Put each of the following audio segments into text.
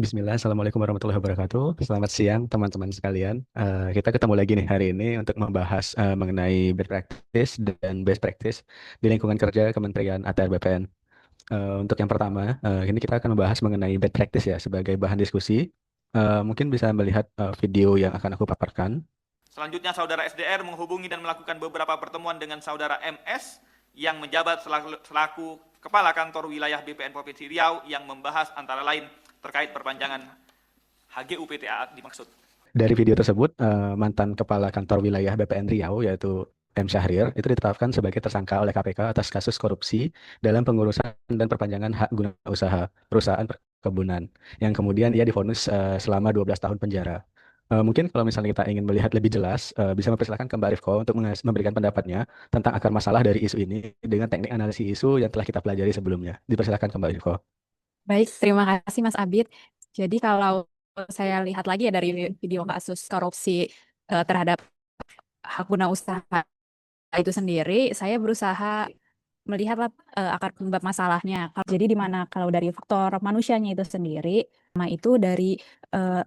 Bismillah, Assalamualaikum warahmatullahi wabarakatuh. Selamat siang teman-teman sekalian. Kita ketemu lagi nih hari ini untuk membahas mengenai best practice dan best practice di lingkungan kerja Kementerian ATR BPN. Untuk yang pertama, ini kita akan membahas mengenai best practice ya sebagai bahan diskusi. Mungkin bisa melihat video yang akan aku paparkan. Selanjutnya saudara SDR menghubungi dan melakukan beberapa pertemuan dengan saudara MS yang menjabat selaku Kepala Kantor Wilayah BPN Provinsi Riau yang membahas antara lain terkait perpanjangan HGU PTA dimaksud. Dari video tersebut, mantan Kepala Kantor Wilayah BPN Riau, yaitu M. Syahrir, itu ditetapkan sebagai tersangka oleh KPK atas kasus korupsi dalam pengurusan dan perpanjangan hak guna usaha perusahaan perkebunan, yang kemudian ia divonis selama 12 tahun penjara. Mungkin kalau misalnya kita ingin melihat lebih jelas, bisa mempersilahkan ke Mbak Rifko untuk memberikan pendapatnya tentang akar masalah dari isu ini dengan teknik analisis isu yang telah kita pelajari sebelumnya. Dipersilahkan ke Mbak Rifko. Baik, terima kasih Mas Abid. Jadi kalau saya lihat lagi ya dari video kasus korupsi terhadap hak guna usaha itu sendiri, saya berusaha melihat akar penyebab masalahnya. Jadi di mana kalau dari faktor manusianya itu sendiri, sama itu dari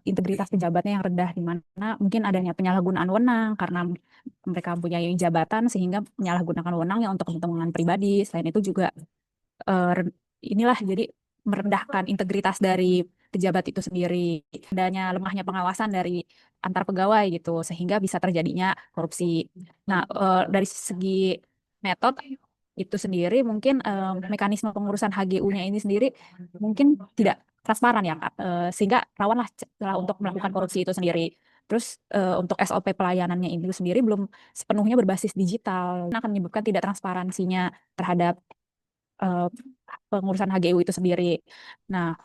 integritas pejabatnya yang rendah, di mana mungkin adanya penyalahgunaan wewenang karena mereka mempunyai jabatan sehingga menyalahgunakan wewenangnya untuk kepentingan pribadi. Selain itu juga inilah jadi merendahkan integritas dari pejabat itu sendiri, adanya lemahnya pengawasan dari antar pegawai gitu sehingga bisa terjadinya korupsi. Nah, dari segi metode itu sendiri mungkin mekanisme pengurusan HGU-nya ini sendiri mungkin tidak transparan ya Kak. Sehingga rawanlah celah untuk melakukan korupsi itu sendiri. Terus untuk SOP pelayanannya itu sendiri belum sepenuhnya berbasis digital, akan menyebabkan tidak transparansinya terhadap eh, pengurusan HGU itu sendiri. Nah,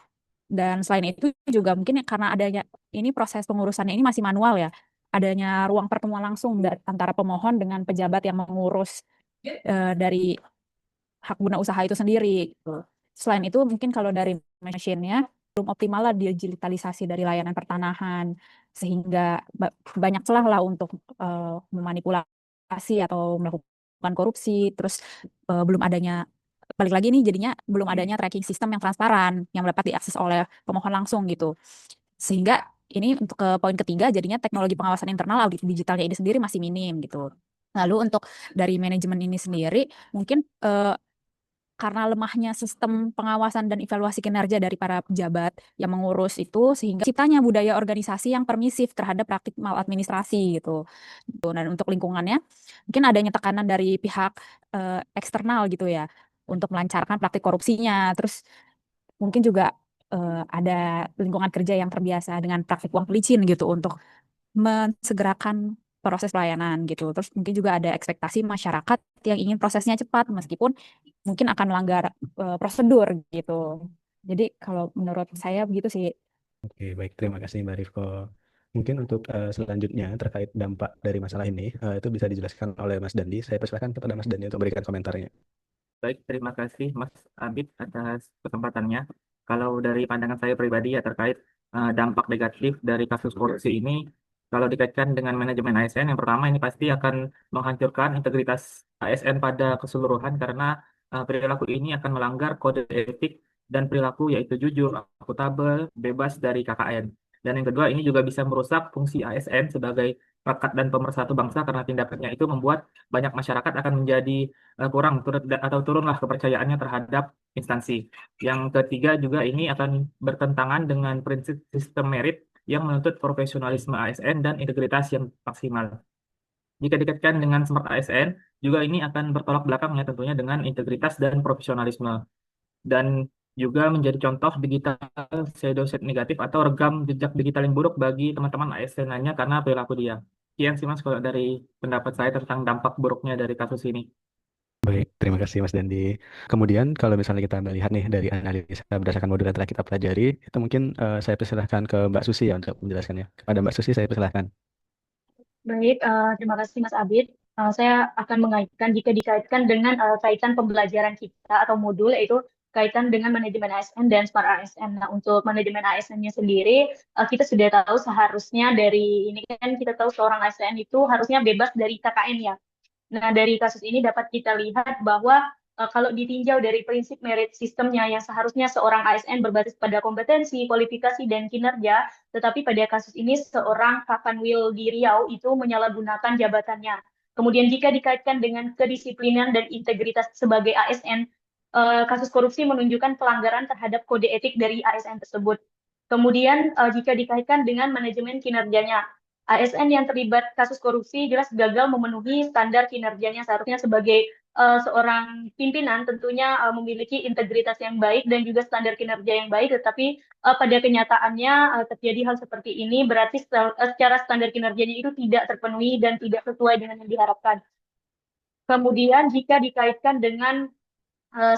dan selain itu juga mungkin karena adanya ini proses pengurusannya ini masih manual ya, adanya ruang pertemuan langsung antara pemohon dengan pejabat yang mengurus dari hak guna usaha itu sendiri, gitu. Selain itu mungkin kalau dari mesinnya belum optimal lah digitalisasi dari layanan pertanahan sehingga banyak celah lah untuk memanipulasi atau melakukan korupsi. Terus belum adanya balik lagi nih jadinya belum adanya tracking sistem yang transparan yang dapat diakses oleh pemohon langsung gitu. Sehingga ini untuk ke poin ketiga jadinya teknologi pengawasan internal audit digitalnya ini sendiri masih minim gitu. Lalu untuk dari manajemen ini sendiri mungkin karena lemahnya sistem pengawasan dan evaluasi kinerja dari para pejabat yang mengurus itu sehingga ciptanya budaya organisasi yang permisif terhadap praktik maladministrasi gitu. Dan untuk lingkungannya mungkin adanya tekanan dari pihak eksternal gitu ya untuk melancarkan praktik korupsinya. Terus mungkin juga ada lingkungan kerja yang terbiasa dengan praktik uang pelicin gitu untuk mensegerakan proses pelayanan gitu. Terus mungkin juga ada ekspektasi masyarakat yang ingin prosesnya cepat meskipun mungkin akan melanggar prosedur gitu. Jadi kalau menurut saya begitu sih. Oke, baik. Terima kasih Mbak Rifko. Mungkin untuk selanjutnya terkait dampak dari masalah ini, itu bisa dijelaskan oleh Mas Dandi. Saya persilakan kepada Mas Dandi untuk memberikan komentarnya. Baik, terima kasih Mas Abid atas kesempatannya. Kalau dari pandangan saya pribadi ya terkait dampak negatif dari kasus korupsi ini, kalau dikaitkan dengan manajemen ASN, yang pertama ini pasti akan menghancurkan integritas ASN pada keseluruhan karena perilaku ini akan melanggar kode etik dan perilaku yaitu jujur, akuntabel, bebas dari KKN. Dan yang kedua, ini juga bisa merusak fungsi ASN sebagai perekat dan pemersatu bangsa karena tindakannya itu membuat banyak masyarakat akan menjadi kurang atau turunlah kepercayaannya terhadap instansi. Yang ketiga juga ini akan bertentangan dengan prinsip sistem merit yang menuntut profesionalisme ASN dan integritas yang maksimal. Jika dikaitkan dengan smart ASN, juga ini akan bertolak belakang ya tentunya dengan integritas dan profesionalisme. Dan juga menjadi contoh digital shadow set negatif atau rekam jejak digital yang buruk bagi teman-teman ASN lainnya karena perilaku dia. Sekian sih Mas kalau dari pendapat saya tentang dampak buruknya dari kasus ini. Baik, terima kasih Mas Dandi. Kemudian kalau misalnya kita melihat nih dari analisa berdasarkan modul yang telah kita pelajari, itu mungkin saya persilahkan ke Mbak Susi ya untuk menjelaskannya. Kepada Mbak Susi saya persilahkan. Baik, terima kasih Mas Abid. Saya akan mengaitkan jika dikaitkan dengan kaitan pembelajaran kita atau modul yaitu kaitan dengan manajemen ASN dan Smart ASN. Nah, untuk manajemen ASN-nya sendiri, kita sudah tahu seharusnya dari ini kan kita tahu seorang ASN itu harusnya bebas dari KKN ya. Nah, dari kasus ini dapat kita lihat bahwa kalau ditinjau dari prinsip merit sistemnya yang seharusnya seorang ASN berbasis pada kompetensi, kualifikasi, dan kinerja, tetapi pada kasus ini seorang Kakanwil di Riau itu menyalahgunakan jabatannya. Kemudian jika dikaitkan dengan kedisiplinan dan integritas sebagai ASN, kasus korupsi menunjukkan pelanggaran terhadap kode etik dari ASN tersebut. Kemudian jika dikaitkan dengan manajemen kinerjanya, ASN yang terlibat kasus korupsi jelas gagal memenuhi standar kinerjanya seharusnya sebagai seorang pimpinan tentunya memiliki integritas yang baik dan juga standar kinerja yang baik, tetapi pada kenyataannya terjadi hal seperti ini berarti secara standar kinerjanya itu tidak terpenuhi dan tidak sesuai dengan yang diharapkan. Kemudian jika dikaitkan dengan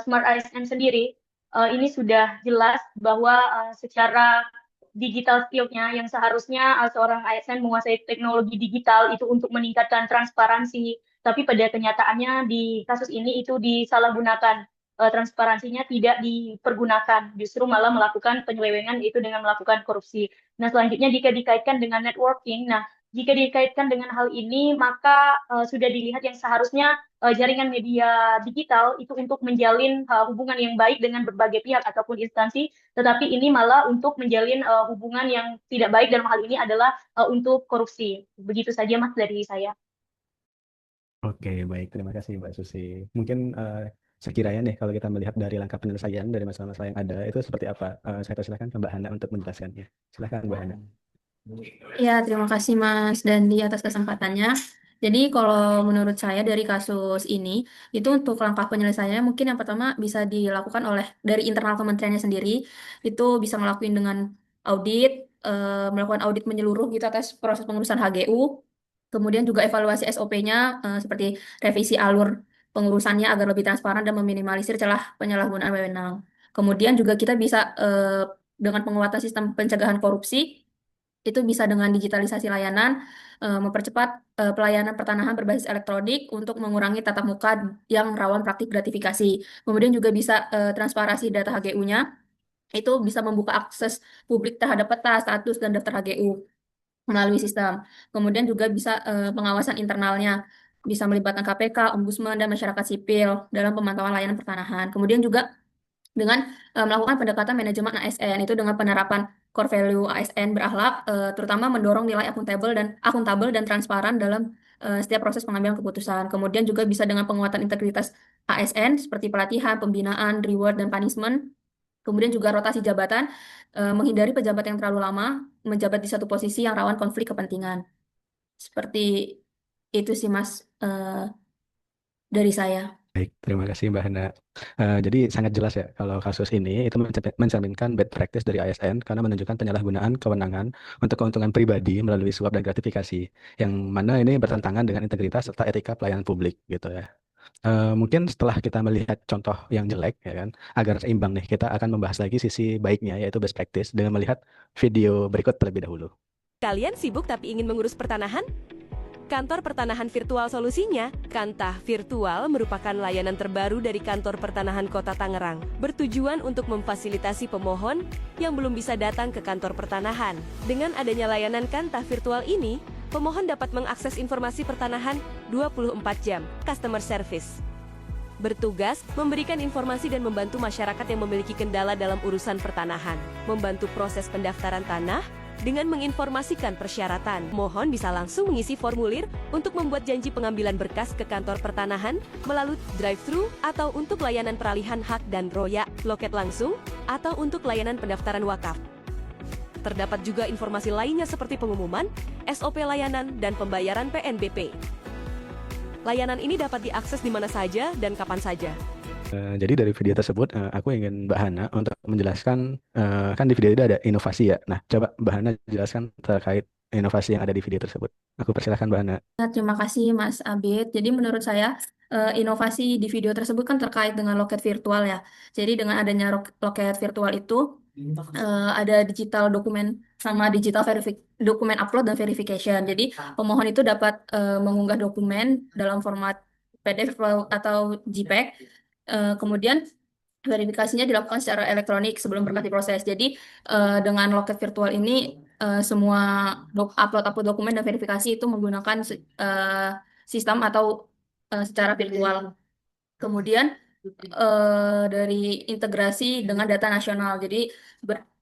Smart ASN sendiri, ini sudah jelas bahwa secara digital skill-nya yang seharusnya seorang ASN menguasai teknologi digital itu untuk meningkatkan transparansi, tapi pada kenyataannya di kasus ini itu disalahgunakan. Transparansinya tidak dipergunakan, justru malah melakukan penyelewengan itu dengan melakukan korupsi. Nah, selanjutnya jika dikaitkan dengan networking, nah jika dikaitkan dengan hal ini, maka sudah dilihat yang seharusnya jaringan media digital itu untuk menjalin hubungan yang baik dengan berbagai pihak ataupun instansi, tetapi ini malah untuk menjalin hubungan yang tidak baik dalam hal ini adalah untuk korupsi. Begitu saja Mas dari saya. Oke, baik. Terima kasih Mbak Susi. Mungkin sekiranya nih kalau kita melihat dari langkah penyelesaian dari masalah-masalah yang ada itu seperti apa? Saya persilakan ke Mbak Hana untuk menjelaskannya. Silakan Mbak Hana. Ya, terima kasih Mas Dandi atas kesempatannya. Jadi kalau menurut saya dari kasus ini, itu untuk langkah penyelesaiannya mungkin yang pertama bisa dilakukan oleh dari internal kementeriannya sendiri, itu bisa ngelakuin dengan audit, melakukan audit menyeluruh gitu atas proses pengurusan HGU, kemudian juga evaluasi SOP-nya seperti revisi alur pengurusannya agar lebih transparan dan meminimalisir celah penyalahgunaan wewenang. Kemudian juga kita bisa dengan penguatan sistem pencegahan korupsi, itu bisa dengan digitalisasi layanan, mempercepat pelayanan pertanahan berbasis elektronik untuk mengurangi tatap muka yang rawan praktik gratifikasi. Kemudian juga bisa transparansi data HGU-nya, itu bisa membuka akses publik terhadap peta, status, dan daftar HGU melalui sistem. Kemudian juga bisa pengawasan internalnya, bisa melibatkan KPK, Ombudsman, dan masyarakat sipil dalam pemantauan layanan pertanahan. Kemudian juga dengan melakukan pendekatan manajemen ASN itu dengan penerapan core value ASN berakhlak, terutama mendorong nilai akuntabel dan transparan dalam setiap proses pengambilan keputusan. Kemudian juga bisa dengan penguatan integritas ASN seperti pelatihan, pembinaan, reward, dan punishment. Kemudian juga rotasi jabatan, menghindari pejabat yang terlalu lama menjabat di satu posisi yang rawan konflik kepentingan. Seperti itu sih Mas dari saya. Baik, terima kasih Mbak Hana. Jadi sangat jelas ya kalau kasus ini itu mencerminkan bad practice dari ASN karena menunjukkan penyalahgunaan kewenangan untuk keuntungan pribadi melalui suap dan gratifikasi, yang mana ini bertentangan dengan integritas serta etika pelayanan publik gitu ya. Mungkin setelah kita melihat contoh yang jelek ya kan, agar seimbang nih kita akan membahas lagi sisi baiknya yaitu best practice dengan melihat video berikut terlebih dahulu. Kalian sibuk tapi ingin mengurus pertanahan? Kantor Pertanahan Virtual solusinya. Kantah Virtual merupakan layanan terbaru dari Kantor Pertanahan Kota Tangerang, bertujuan untuk memfasilitasi pemohon yang belum bisa datang ke kantor pertanahan. Dengan adanya layanan Kantah Virtual ini, pemohon dapat mengakses informasi pertanahan 24 jam, customer service. Bertugas memberikan informasi dan membantu masyarakat yang memiliki kendala dalam urusan pertanahan, membantu proses pendaftaran tanah, dengan menginformasikan persyaratan. Mohon bisa langsung mengisi formulir untuk membuat janji pengambilan berkas ke kantor pertanahan melalui drive-thru atau untuk layanan peralihan hak dan royak, loket langsung, atau untuk layanan pendaftaran wakaf. Terdapat juga informasi lainnya seperti pengumuman, SOP layanan, dan pembayaran PNBP. Layanan ini dapat diakses di mana saja dan kapan saja. Jadi dari video tersebut, aku ingin Mbak Hana untuk menjelaskan, kan di video itu ada inovasi ya. Nah, coba Mbak Hana jelaskan terkait inovasi yang ada di video tersebut. Aku persilahkan Mbak Hana. Terima kasih Mas Abid. Jadi menurut saya inovasi di video tersebut kan terkait dengan loket virtual ya. Jadi dengan adanya loket virtual itu ada digital dokumen sama digital dokumen upload dan verification. Jadi pemohon itu dapat mengunggah dokumen dalam format PDF atau JPEG. Kemudian verifikasinya dilakukan secara elektronik sebelum berkas diproses. Jadi dengan loket virtual ini semua upload dokumen dan verifikasi itu menggunakan sistem atau secara virtual. Kemudian dari integrasi dengan data nasional. Jadi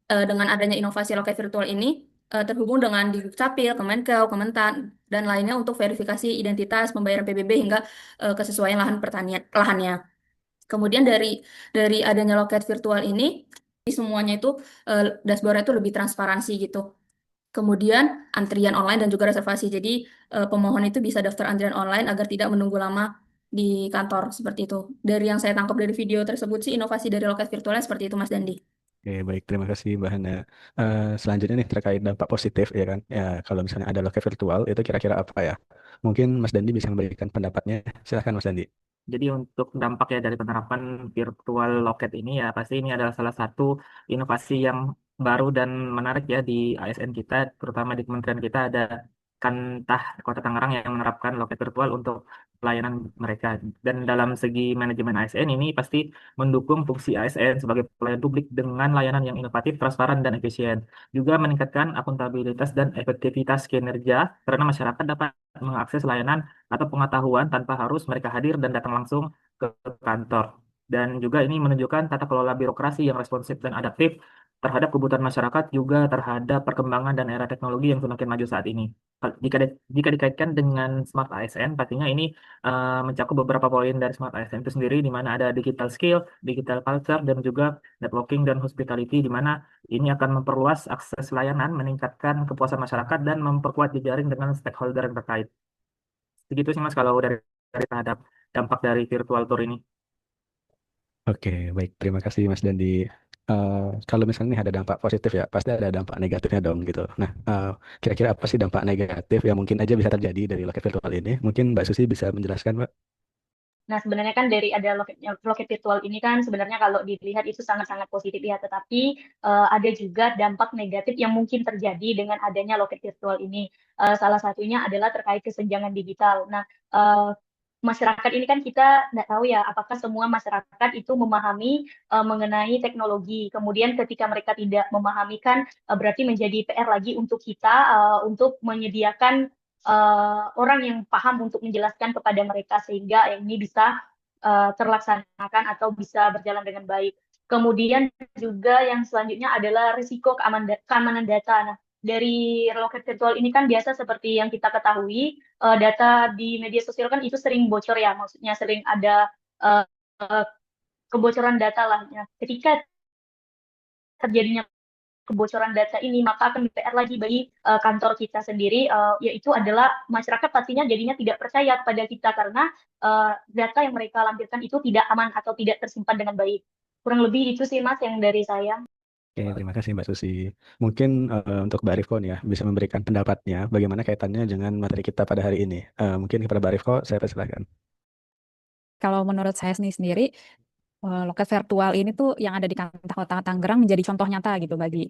dengan adanya inovasi loket virtual ini terhubung dengan di Dukcapil, Kemenkeu, Kementan, dan lainnya untuk verifikasi identitas, pembayaran PBB hingga kesesuaian lahan pertanian lahannya. Kemudian dari adanya loket virtual ini, semuanya itu dashboardnya itu lebih transparansi gitu. Kemudian antrian online dan juga reservasi. Jadi pemohon itu bisa daftar antrian online agar tidak menunggu lama di kantor seperti itu. Dari yang saya tangkap dari video tersebut sih inovasi dari loket virtualnya seperti itu Mas Dandi. Oke, baik, terima kasih Mbak Hana. Selanjutnya nih terkait dampak positif ya kan. Ya, kalau misalnya ada loket virtual itu kira-kira apa ya? Mungkin Mas Dandi bisa memberikan pendapatnya. Silahkan Mas Dandi. Jadi untuk dampak ya dari penerapan virtual loket ini ya pasti ini adalah salah satu inovasi yang baru dan menarik ya di ASN kita, terutama di kementerian kita ada Kantah Kota Tangerang yang menerapkan loket virtual untuk pelayanan mereka. Dan dalam segi manajemen ASN ini pasti mendukung fungsi ASN sebagai pelayan publik dengan layanan yang inovatif, transparan, dan efisien. Juga meningkatkan akuntabilitas dan efektivitas kinerja karena masyarakat dapat mengakses layanan atau pengetahuan tanpa harus mereka hadir dan datang langsung ke kantor. Dan juga ini menunjukkan tata kelola birokrasi yang responsif dan adaptif terhadap kebutuhan masyarakat, juga terhadap perkembangan dan era teknologi yang semakin maju saat ini. Jika dikaitkan dengan Smart ASN, pastinya ini mencakup beberapa poin dari Smart ASN itu sendiri, di mana ada digital skill, digital culture, dan juga networking dan hospitality, di mana ini akan memperluas akses layanan, meningkatkan kepuasan masyarakat, dan memperkuat jejaring dengan stakeholder yang terkait. Begitu sih Mas kalau dari terhadap dampak dari virtual tour ini. Oke, baik, terima kasih Mas Dandi. Kalau misalnya nih ada dampak positif ya, pasti ada dampak negatifnya dong gitu. Nah, kira-kira apa sih dampak negatif yang mungkin aja bisa terjadi dari loket virtual ini? Mungkin Mbak Susi bisa menjelaskan, Mbak? Nah, sebenarnya kan dari ada loket virtual ini kan sebenarnya kalau dilihat itu sangat-sangat positif ya, tetapi ada juga dampak negatif yang mungkin terjadi dengan adanya loket virtual ini. Salah satunya adalah terkait kesenjangan digital. Nah, masyarakat ini kan kita nggak tahu ya apakah semua masyarakat itu memahami mengenai teknologi. Kemudian ketika mereka tidak memahami kan berarti menjadi PR lagi untuk kita untuk menyediakan orang yang paham untuk menjelaskan kepada mereka sehingga ini bisa terlaksanakan atau bisa berjalan dengan baik. Kemudian juga yang selanjutnya adalah risiko keamanan data. Nah, dari loket virtual ini kan biasa seperti yang kita ketahui, data di media sosial kan itu sering bocor ya, maksudnya sering ada uh, kebocoran data lah. Ya. Ketika terjadinya kebocoran data ini, maka akan PR lagi bagi kantor kita sendiri, yaitu adalah masyarakat pastinya jadinya tidak percaya kepada kita karena data yang mereka lampirkan itu tidak aman atau tidak tersimpan dengan baik. Kurang lebih itu sih Mas yang dari saya. Oke, terima kasih Mbak Susi. Mungkin untuk Mbak Rifko nih ya, bisa memberikan pendapatnya bagaimana kaitannya dengan materi kita pada hari ini. Mungkin kepada Mbak Rifko, saya persilahkan. Kalau menurut saya sendiri, loket virtual ini tuh yang ada di Kantah Kota Tangerang menjadi contoh nyata gitu bagi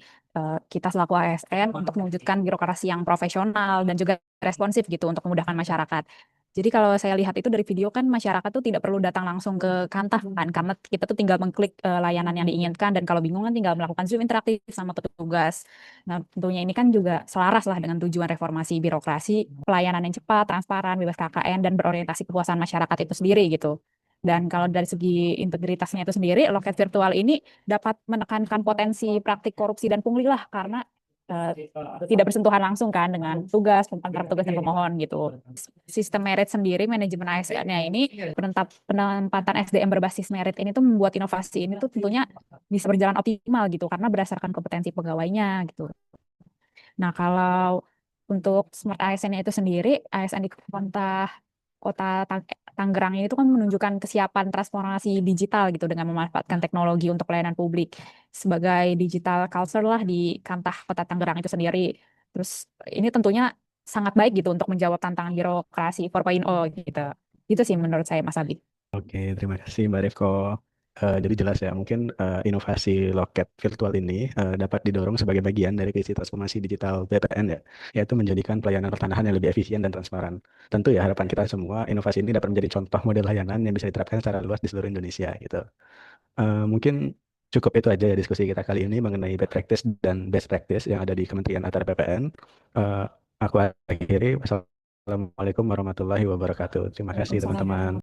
kita selaku ASN untuk mewujudkan birokrasi yang profesional dan juga responsif gitu untuk memudahkan masyarakat. Jadi kalau saya lihat itu dari video kan masyarakat tuh tidak perlu datang langsung ke Kantah kan karena kita tuh tinggal mengklik layanan yang diinginkan dan kalau bingung kan tinggal melakukan Zoom interaktif sama petugas. Nah, tentunya ini kan juga selaras lah dengan tujuan reformasi birokrasi, pelayanan yang cepat, transparan, bebas KKN dan berorientasi kepuasan masyarakat itu sendiri gitu. Dan kalau dari segi integritasnya itu sendiri, loket virtual ini dapat menekankan potensi praktik korupsi dan pungli lah karena tidak bersentuhan langsung kan dengan tugas, antara petugas dan pemohon gitu. Sistem merit sendiri, manajemen ASN-nya ini, penempatan SDM berbasis merit ini tuh membuat inovasi ini tuh tentunya bisa berjalan optimal gitu karena berdasarkan kompetensi pegawainya gitu. Nah, kalau untuk Smart ASN itu sendiri, ASN di Kota Tangerang ini tuh kan menunjukkan kesiapan transformasi digital gitu dengan memanfaatkan teknologi untuk pelayanan publik sebagai digital culture lah di Kantah Kota Tangerang itu sendiri. Terus ini tentunya sangat baik gitu untuk menjawab tantangan birokrasi 4.0 gitu. Itu sih menurut saya Mas Abi. Oke, terima kasih Mbak Rifko. Jadi jelas ya, mungkin inovasi loket virtual ini dapat didorong sebagai bagian dari visi transformasi digital BPN ya, yaitu menjadikan pelayanan pertanahan yang lebih efisien dan transparan. Tentu ya harapan kita semua inovasi ini dapat menjadi contoh model layanan yang bisa diterapkan secara luas di seluruh Indonesia gitu. Mungkin cukup itu aja ya diskusi kita kali ini mengenai best practice dan best practice yang ada di Kementerian Atr BPN. Aku akhiri. Wassalamualaikum warahmatullahi wabarakatuh. Terima kasih teman-teman.